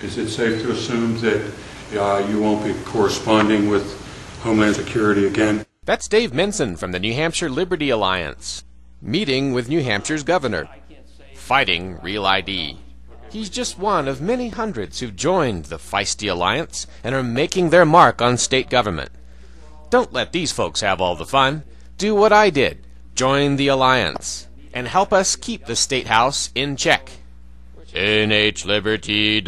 Is it safe to assume that you won't be corresponding with Homeland Security again? That's Dave Minson from the New Hampshire Liberty Alliance, meeting with New Hampshire's governor, fighting Real ID. He's just one of many hundreds who've joined the feisty alliance and are making their mark on state government. Don't let these folks have all the fun. Do what I did. Join the alliance and help us keep the State House in check. nhliberty.org.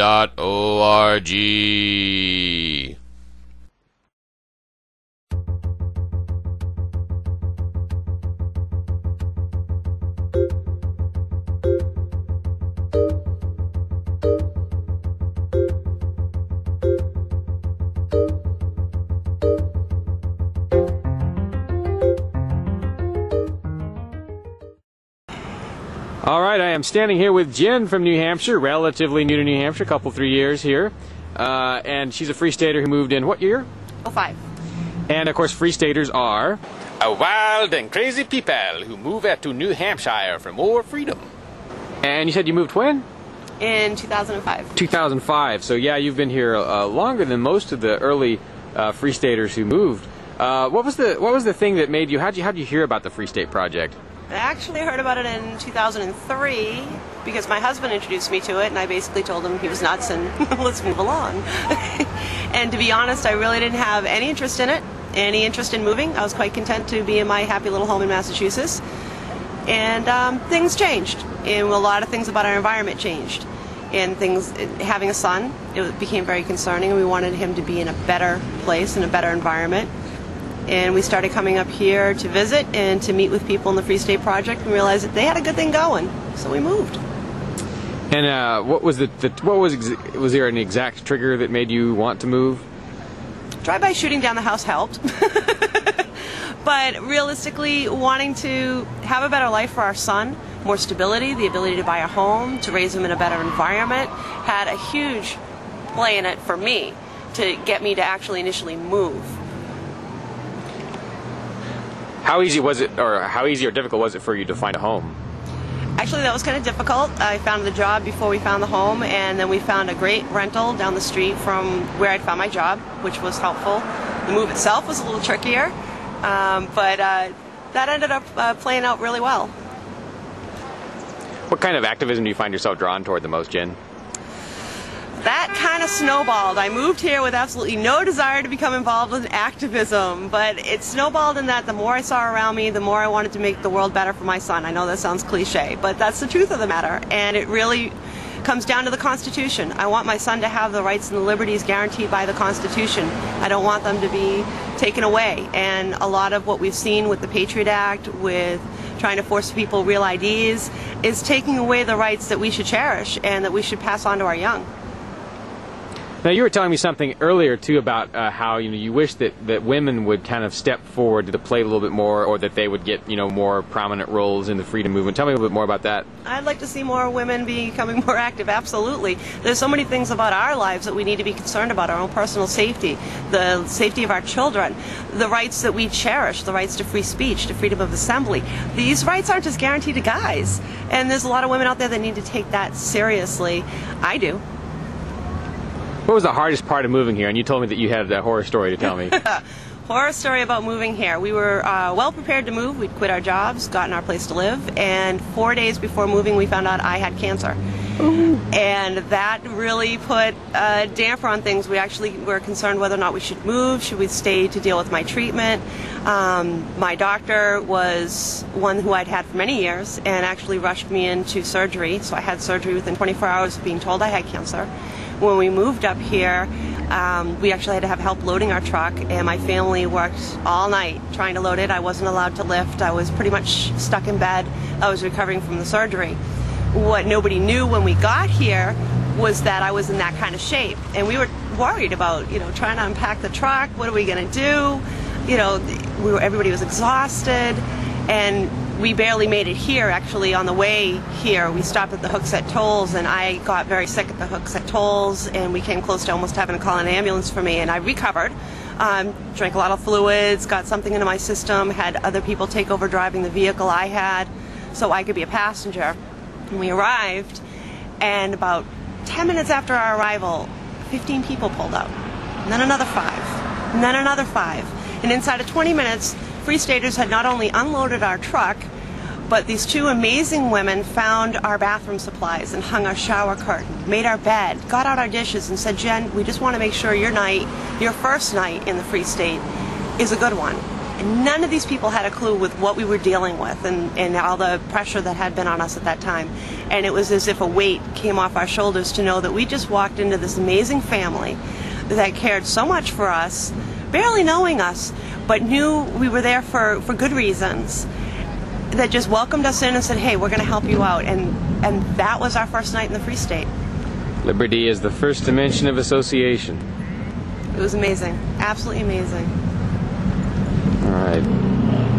All right, I am standing here with Jen from New Hampshire, relatively new to New Hampshire, 3 years here. And she's a Free Stater who moved in what year? 05. And of course, Free Staters are a wild and crazy people who move out to New Hampshire for more freedom. And you said you moved when? In 2005. 2005. So yeah, you've been here longer than most of the early Free Staters who moved. What was the thing that made you? How'd you hear about the Free State Project? I actually heard about it in 2003 because my husband introduced me to it, and I basically told him he was nuts and let's move along. And to be honest, I really didn't have any interest in it, any interest in moving. I was quite content to be in my happy little home in Massachusetts. And things changed, and a lot of things about our environment changed. And things, having a son, it became very concerning, and we wanted him to be in a better place, in a better environment. And we started coming up here to visit and to meet with people in the Free State Project and realized that they had a good thing going. So we moved. And was there an exact trigger that made you want to move? Drive-by shooting down the house helped. But realistically, wanting to have a better life for our son, more stability, the ability to buy a home, to raise him in a better environment, had a huge play in it for me to get me to actually initially move. How easy was it, or how easy or difficult was it for you to find a home? Actually, that was kind of difficult. I found the job before we found the home, and then we found a great rental down the street from where I'd found my job, which was helpful. The move itself was a little trickier, but that ended up playing out really well. What kind of activism do you find yourself drawn toward the most, Jen? That kind of snowballed. I moved here with absolutely no desire to become involved with activism, but it snowballed in that the more I saw around me, the more I wanted to make the world better for my son. I know that sounds cliche, but that's the truth of the matter, and it really comes down to the Constitution. I want my son to have the rights and the liberties guaranteed by the Constitution. I don't want them to be taken away, and a lot of what we've seen with the Patriot Act, with trying to force people real IDs, is taking away the rights that we should cherish and that we should pass on to our young. Now, you were telling me something earlier, too, about how you wish that women would kind of step forward to the plate a little bit more, or that they would get more prominent roles in the freedom movement. Tell me a little bit more about that. I'd like to see more women becoming more active, absolutely. There's so many things about our lives that we need to be concerned about, our own personal safety, the safety of our children, the rights that we cherish, the rights to free speech, to freedom of assembly. These rights aren't just guaranteed to guys, and there's a lot of women out there that need to take that seriously. I do. What was the hardest part of moving here? And you told me that you had a horror story to tell me. Horror story about moving here. We were well prepared to move. We'd quit our jobs, gotten our place to live, and 4 days before moving we found out I had cancer. Ooh. And that really put a damper on things. We actually were concerned whether or not we should move, should we stay to deal with my treatment. My doctor was one who I'd had for many years and actually rushed me into surgery, so I had surgery within 24 hours of being told I had cancer. When we moved up here, we actually had to have help loading our truck, and my family worked all night trying to load it. I wasn't allowed to lift. I was pretty much stuck in bed. I was recovering from the surgery. What nobody knew when we got here was that I was in that kind of shape, and we were worried about, trying to unpack the truck. What are we going to do? Everybody was exhausted, and we barely made it here. Actually, on the way here, we stopped at the Hooksett Tolls, and I got very sick at the Hooksett Tolls, and we came close to almost having to call an ambulance for me, and I recovered. Drank a lot of fluids, got something into my system, had other people take over driving the vehicle I had so I could be a passenger. And we arrived, and about 10 minutes after our arrival, 15 people pulled out, and then another 5, and then another 5. And inside of 20 minutes, Free Staters had not only unloaded our truck, but these 2 amazing women found our bathroom supplies and hung our shower curtain, made our bed, got out our dishes and said, Jen, we just want to make sure your night, your first night in the Free State, is a good one. And none of these people had a clue with what we were dealing with and all the pressure that had been on us at that time. And it was as if a weight came off our shoulders to know that we just walked into this amazing family that cared so much for us, barely knowing us, but knew we were there for good reasons, that just welcomed us in and said, hey, we're going to help you out. And that was our first night in the Free State. Liberty is the first dimension of association. It was amazing. Absolutely amazing. All right.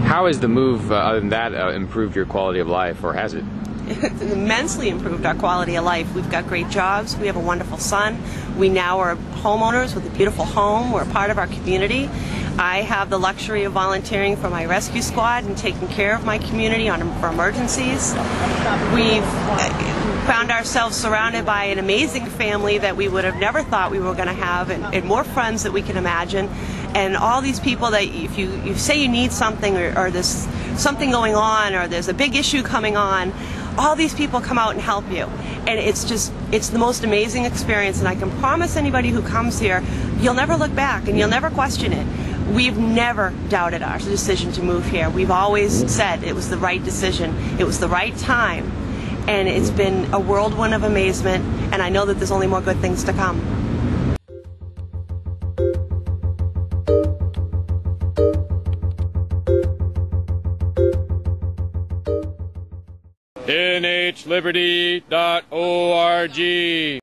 How has the move, other than that, improved your quality of life, or has it? It's immensely improved our quality of life. We've got great jobs. We have a wonderful son. We now are homeowners with a beautiful home. We're part of our community. I have the luxury of volunteering for my rescue squad and taking care of my community for emergencies. We've found ourselves surrounded by an amazing family that we would have never thought we were going to have, and more friends that we can imagine. And all these people that if you say you need something, or there's something going on, or there's a big issue coming on, all these people come out and help you. And it's the most amazing experience, and I can promise anybody who comes here, you'll never look back and you'll never question it. We've never doubted our decision to move here. We've always said it was the right decision, it was the right time, and it's been a whirlwind of amazement, and I know that there's only more good things to come. nhliberty.org